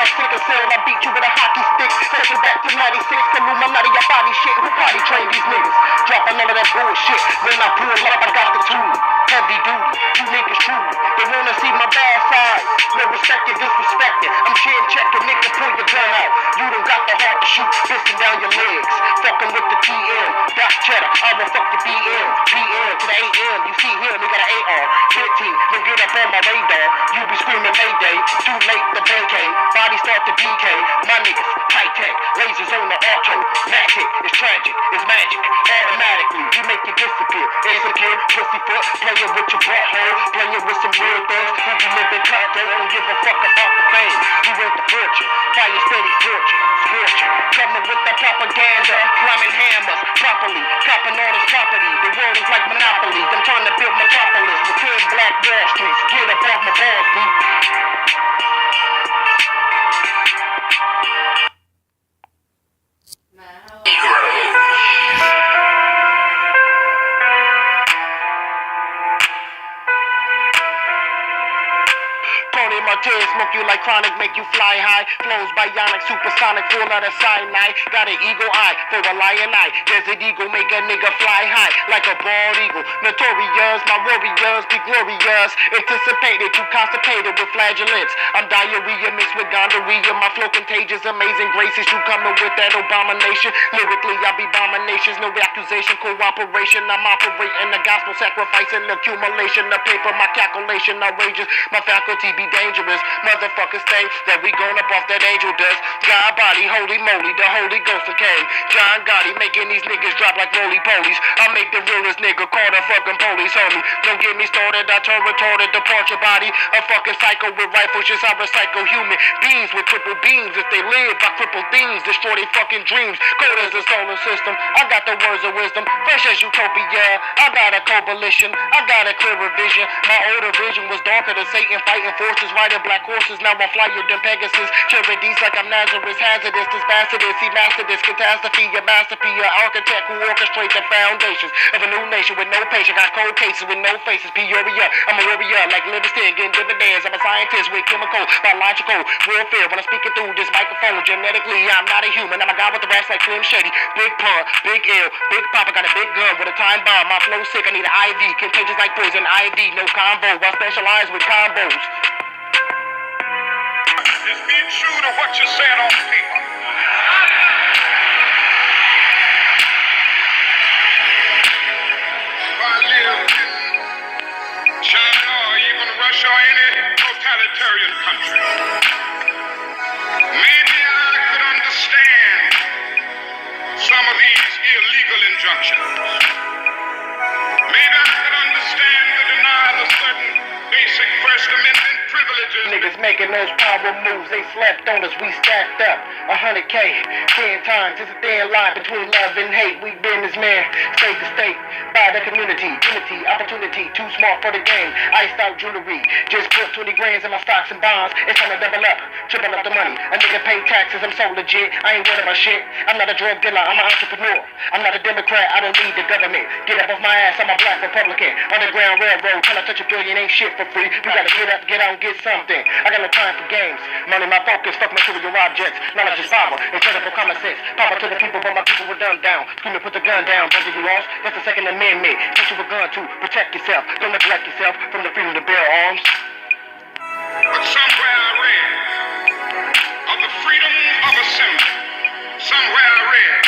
like sick and sell. I beat you with a hockey stick. Take it back to 96. Illuminati, your body shit. Who party train these niggas? Dropping none of that bullshit. When I pull up, I got the tool. Heavy duty, you niggas true. They wanna see my bad side. No respect it, disrespect it. I'm chin checking, nigga, pull your gun out. You don't got the heart to shoot, pissing down your legs. Fucking with the TM, Doc Cheddar, I will fuck your BM. PM to the AM, you see him, he got an AR. 15, don't get up on my radar. You be screaming Mayday, too late to vacate. Body start to decay. My niggas, high tech, lasers on the auto. Magic, it's tragic, it's magic. Automatically, we make you disappear. Insecure, pussyfoot, playing with your butthole, playing with some real things. Who you living cut, they don't give a fuck about the fame. You want the fortune, fire steady torture, scorching. Coming with the propaganda, climbing hammers, properly, copping all this property. The world is like monopoly. I'm trying to build metropolis with 10 black Wall Streets. Get up off my balls, dude. Martez, smoke you like chronic, make you fly high. Flows bionic, supersonic, full of the cyanide. Got an eagle eye for a lion eye. Desert eagle make a nigga fly high like a bald eagle. Notorious, my warriors be glorious. Anticipated, too constipated with flagellants. I'm diarrhea mixed with gonorrhea. My flow contagious, amazing graces. You coming with that abomination. Lyrically, I be abominations. No accusation, cooperation. I'm operating the gospel, sacrificing accumulation. The paper, my calculation outrageous. My faculty be dangerous. Motherfuckers think that we gone up off that angel dust. God body, holy moly, the Holy Ghost came. John Gotti making these niggas drop like roly-polies. I make the realest nigga call the fucking police on me. Don't get me started, I turn retarded, depart your body. A fucking psycho with rifles, just I recycle human beings with triple beams. If they live by crippled things, destroy their fucking dreams. Cold as the solar system, I got the words of wisdom. Fresh as utopia, I got a coalition, I got a clearer vision. My older vision was darker than Satan fighting forces, riding black horses. Now I'm flyer than Pegasus. Cherubies like I'm Nazareth, hazardous, this bastardous. He mastered this catastrophe, your masterpiece, your architect who orchestrates the foundations of a new nation with no patience. Got cold cases with no faces. Peoria, I'm a warrior like Livingston, getting dividends. I'm a scientist with chemical, biological warfare. When I'm speaking through this microphone, genetically I'm not a human. I'm a guy with the racks like Slim Shady. Big pun, big L, big papa got a big gun with a time bomb. My flow sick, I need an IV, contagious like poison IV. No combo, I specialize with combos. Just be true to what you said on paper. If I lived in China or even Russia or any totalitarian country, maybe I could understand some of these illegal injunctions. Maybe I could understand the denial of certain basic First Amendment privileges. Niggas making those power moves, they slept on us, we stacked up 100K, 10 times. It's a thin line between love and hate. We businessmen, state to state, by the community, unity, opportunity, too smart for the game. Iced out jewelry, just put 20 grands in my stocks and bonds. It's time to double up, triple up the money. A nigga pay taxes, I'm so legit, I ain't worried about shit. I'm not a drug dealer, I'm an entrepreneur. I'm not a Democrat, I don't need the government. Get up off my ass, I'm a black Republican. Underground railroad, trying to touch a billion ain't shit for free. You gotta get up, get out, get something. I got no time for games. Money my focus, fuck material objects. Knowledge is power, incredible common sense. Power to the people, but my people were done down. Screaming, put the gun down, brother, you lost. That's the Second Amendment. Get you a gun to protect yourself. Don't neglect yourself from the freedom to bear arms. But somewhere I read of the freedom of assembly. Somewhere I read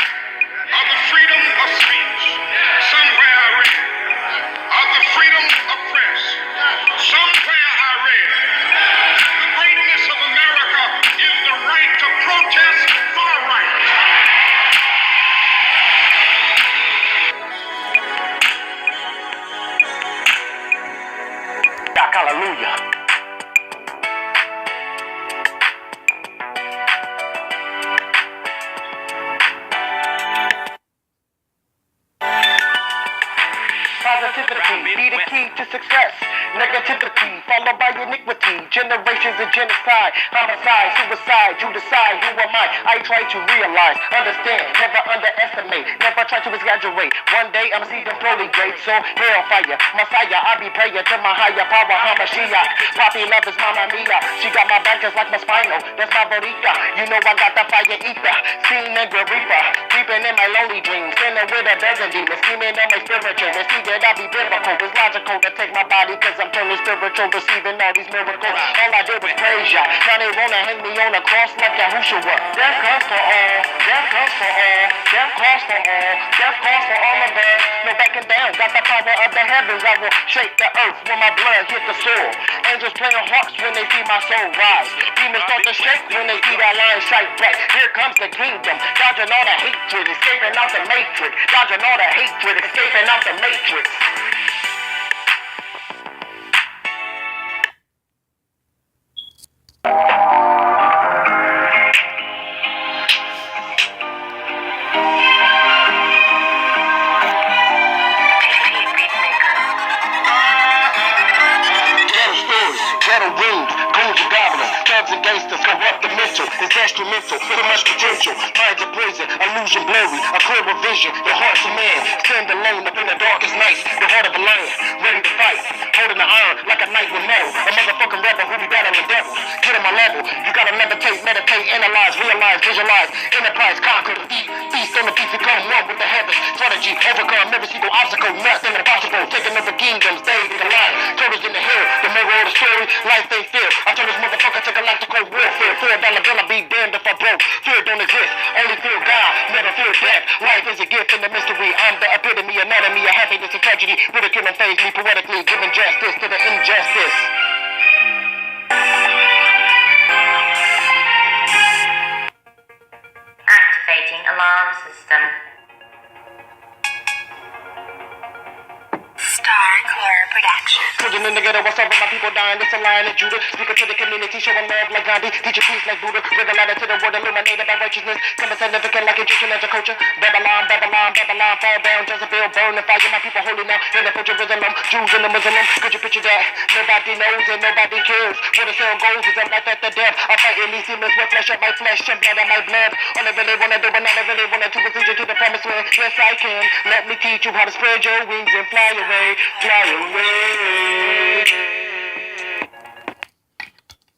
of the freedom of speech. Somewhere I read of the freedom of press. Somewhere I read that the greatness of America is the right to protest far right. Hallelujah. Positivity be the key to success. Negativity followed by iniquity. Generations of genocide, homicide, suicide. You decide who am I try to realize, understand, never underestimate, never try to exaggerate. One day I'm see them slowly great, so hellfire, Messiah. I be praying to my higher power, Hamashiach. Poppy love is Mama Mia. She got my back just like my spinal. That's my bodega. You know I got the fire ether. Seen and reaper, creeping in my lonely dreams. Standing with a dozen demons, scheming on my spiritual. And see that I be biblical. It's logical to take my body, cause I'm turning spiritual, receiving all these miracles. All I did was praise ya. Now they wanna hang me on a cross like Yahushua. Death comes for all, death comes for all, death calls for all, death calls for all of us. No backing down, got the power of the heavens. I will shake the earth when my blood hit the soil. Angels playing harps when they see my soul rise. Demons start to shake when they see that line shine bright. Here comes the kingdom, dodging all the hatred, escaping out the matrix. Dodging all the hatred, escaping out the matrix. Ghetto rooms, goons and goblins, thugs and gangsters, corrupt the mental, it's instrumental, so much potential, minds of prison, illusion blurry, a clear vision, your heart's a man, stand alone up in the darkest nights, the heart of a lion, ready to fight, holding the iron like a knight with metal, a motherfucking rebel who be battling the devil, get on my level, you gotta meditate, analyze, realize, visualize, enterprise, conquer, defeat, feast on the peace, become one with the heavens, strategy, overcome every single obstacle, nothing impossible, taking over kingdoms, they the line, turtles in the hill, the moral of the story, life ain't fair. I turn this motherfucker to galactical warfare. $4 bill, I be damned if I broke. Fear don't exist, only fear God, never fear death. Life is a gift and a mystery. I'm the epitome, anatomy of happiness and tragedy. Ridicule and phase me poetically, giving justice to the injustice. Activating alarm system. Star Production. Putting in together what's up with my people dying. It's a lion of Judah. Speaking to the community, showing love like Gandhi. Teaching peace like Buddha. Bring a light to the world, illuminated by righteousness. Coming significant like Egyptian culture. Babylon, Babylon, Babylon, fall down. Jezebel, burn the fire. My people holy now. In the for Jerusalem, Jews and the Muslim. Could you picture that? Nobody knows and nobody cares. Where the soul goes is a life after death. I'm fighting these demons with flesh of my flesh and blood of my blood. All I really wanna do, but all I really wanna do is lead you to the promised land. Yes, I can. Let me teach you how to spread your wings and fly away, fly away.